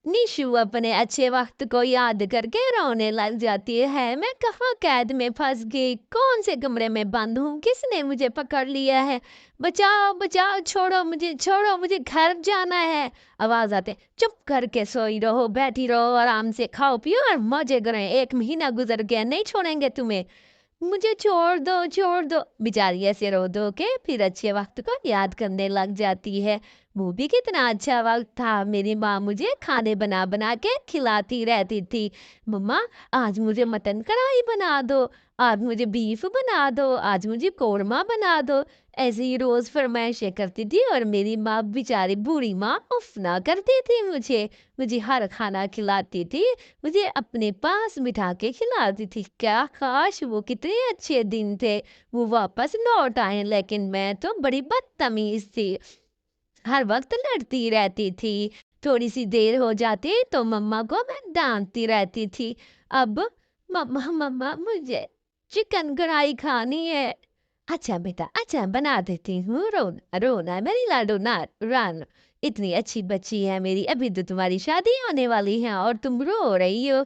निशु अपने अच्छे वक्त को याद करके रोने लग जाती है। मैं कहाँ कैद में फंस गई, कौन से कमरे में बंद हूँ, किसने मुझे पकड़ लिया है। बचाओ बचाओ, छोड़ो मुझे, छोड़ो मुझे, घर जाना है। आवाज आते, चुप करके सोई रहो, बैठी रहो, आराम से खाओ पियो और मजे करें, 1 महीना गुजर गया, नहीं छोड़ेंगे तुम्हें। मुझे छोड़ दो, छोड़ दो। बेचारी ऐसे रो धो के फिर अच्छे वक्त को याद करने लग जाती है। वो भी कितना अच्छा वक्त था, मेरी माँ मुझे खाने बना बना के खिलाती रहती थी। मम्मा, आज मुझे मटन कढ़ाई बना दो, आज मुझे बीफ बना दो, आज मुझे कौरमा बना दो। ऐसे ही रोज फरमाइशें करती थी और मेरी माँ, बेचारी बूढ़ी माँ, उफ ना करती थी मुझे। मुझे हर खाना खिलाती थी, मुझे अपने पास बिठा के खिलाती थी। क्या काश वो कितने अच्छे दिन थे, वो वापस लौट आए। लेकिन मैं तो बड़ी बदतमीज थी, हर वक्त लड़ती रहती थी। थोड़ी सी देर हो जाती तो मम्मा को मैं डांटती रहती थी। अब, मम्मा मम्मा मुझे चिकन कढ़ाई खानी है। अच्छा बेटा, अच्छा बना देती हूँ, रोना रोना मेरी लाडो ना, रान। इतनी अच्छी बच्ची है मेरी, अभी तो तुम्हारी शादी होने वाली है और तुम रो रही हो।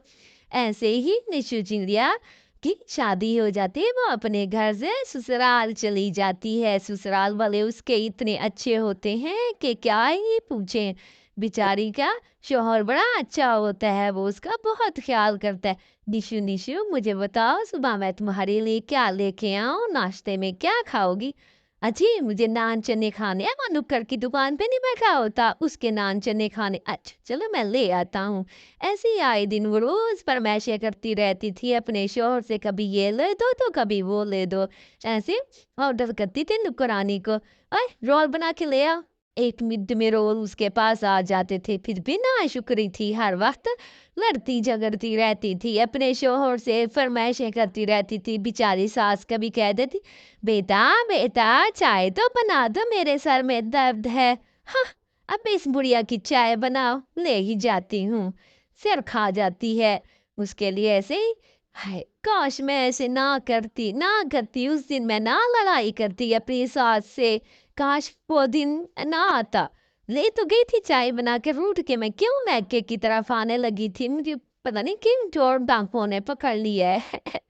ऐसे ही निशु चिड़िया की शादी हो जाती है, वो अपने घर से ससुराल चली जाती है। ससुराल वाले उसके इतने अच्छे होते हैं कि क्या ही पूछें। बेचारी का शौहर बड़ा अच्छा होता है, वो उसका बहुत ख्याल करता है। निशु निशु, मुझे बताओ सुबह मैं तुम्हारे लिए क्या लेके आऊं, नाश्ते में क्या खाओगी। अजी मुझे नान चने खाने हैं, वो नुक्कड़ की दुकान पे नहीं बैठा होता, उसके नान चने खाने। अच्छा चलो मैं ले आता हूँ। ऐसे ही आए दिन वो रोज फरमाइशें करती रहती थी अपने शोहर से, कभी ये ले दो तो कभी वो ले दो। ऐसे ऑर्डर करती थी नुकरानी को, अरे रोल बना के ले आओ। एक मिनट में रोल उसके पास आ जाते थे। फिर भी ना शुक्री थी, हर वक्त लड़ती झगड़ती रहती थी अपने शोहर से, फरमाइशें करती रहती थी। बेचारी सास कभी कह देती, बेटा बेटा चाय तो बना दो, मेरे सर में दर्द है। हाँ, अब इस बुढ़िया की चाय बनाओ, ले ही जाती हूँ। सिर खा जाती है उसके लिए ऐसे ही। हाय काश मैं ऐसे ना करती, ना करती, उस दिन मैं ना लड़ाई करती अपनी सास से। काश वो दिन ना आता। ले तो गई थी चाय बना के, रूठ के मैं क्यों मैके की तरफ आने लगी थी, मुझे पता नहीं किन चोर डाकुओं ने पकड़ लिया है।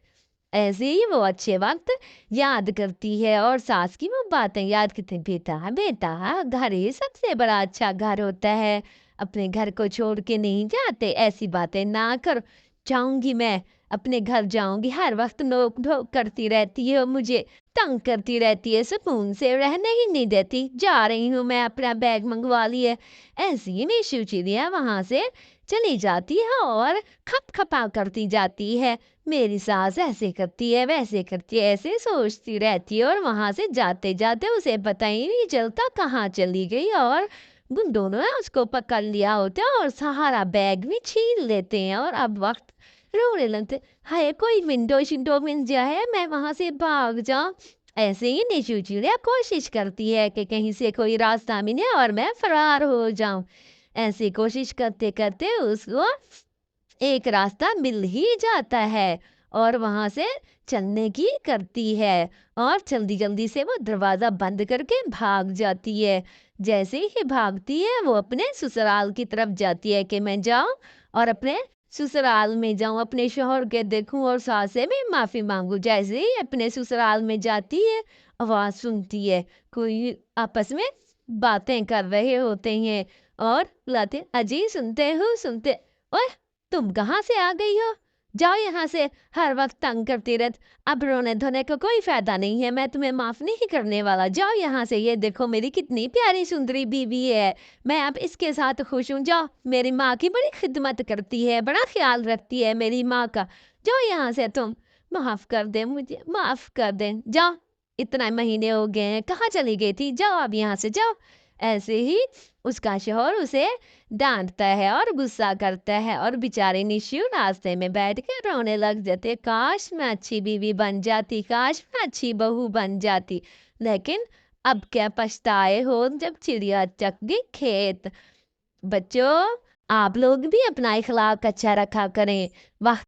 ऐसे ही वो अच्छे वक्त याद करती है और सास की वो बातें याद करती है। बेटा बेटा, घर ही सबसे बड़ा अच्छा घर होता है, अपने घर को छोड़ के नहीं जाते, ऐसी बातें ना करो। जाऊंगी मैं, अपने घर जाऊंगी, हर वक्त नोक ढोक करती रहती है, मुझे तंग करती रहती है, सुकून से रहने ही नहीं देती। जा रही हूँ मैं, अपना बैग मंगवा लिया। ऐसी ही में शिवचिड़िया वहां से चली जाती है और खप खपा करती जाती है। मेरी सास ऐसे करती है, वैसे करती है, ऐसे सोचती रहती है और वहां से जाते जाते उसे पता ही नहीं चलता कहाँ चली गई। और उन दोनों ने उसको पकड़ लिया होता है और सहारा बैग भी छीन लेते हैं और अब वक्त रोने लगते, हाय कोई विंडो शिंडो मिल जाए, मैं वहां से भाग जाऊं। ऐसे ही निशु चिड़िया कोशिश करती है कि कहीं से कोई रास्ता मिले और मैं फरार हो जाऊं। ऐसी कोशिश करते करते उसको एक रास्ता मिल ही जाता है और वहां से चलने की करती है और जल्दी जल्दी से वो दरवाजा बंद करके भाग जाती है। जैसे ही भागती है वो अपने ससुराल की तरफ जाती है कि मैं जाऊं और अपने ससुराल में जाऊं, अपने शोहर के देखूं और सास से भी माफी मांगू। जैसे ही अपने ससुराल में जाती है, आवाज सुनती है, कोई आपस में बातें कर रहे होते हैं और बुलाते, अजी सुनते हो, सुनते। ओए तुम कहाँ से आ गई हो, जाओ यहाँ से, हर वक्त तंग करती रहती। अब रोने धोने का कोई फायदा नहीं है, मैं तुम्हें माफ नहीं करने वाला, जाओ यहाँ से। ये देखो मेरी कितनी प्यारी सुंदरी बीवी है, मैं अब इसके साथ खुश हूँ। जाओ, मेरी माँ की बड़ी खिदमत करती है, बड़ा ख्याल रखती है मेरी माँ का। जाओ यहाँ से तुम, माफ कर दे मुझे, माफ कर दे, जाओ। इतना महीने हो गए हैं, कहाँ चली गई थी, जाओ अब यहाँ से जाओ। ऐसे ही उसका शोहर उसे डांटता है और गुस्सा करता है और बेचारे निशु रास्ते में बैठ के रोने लग जाते, काश मैं अच्छी बीवी बन जाती, काश मैं अच्छी बहू बन जाती। लेकिन अब क्या पछताए हो जब चिड़िया चक गई खेत। बच्चों, आप लोग भी अपना इखलाक अच्छा रखा करें। वक्त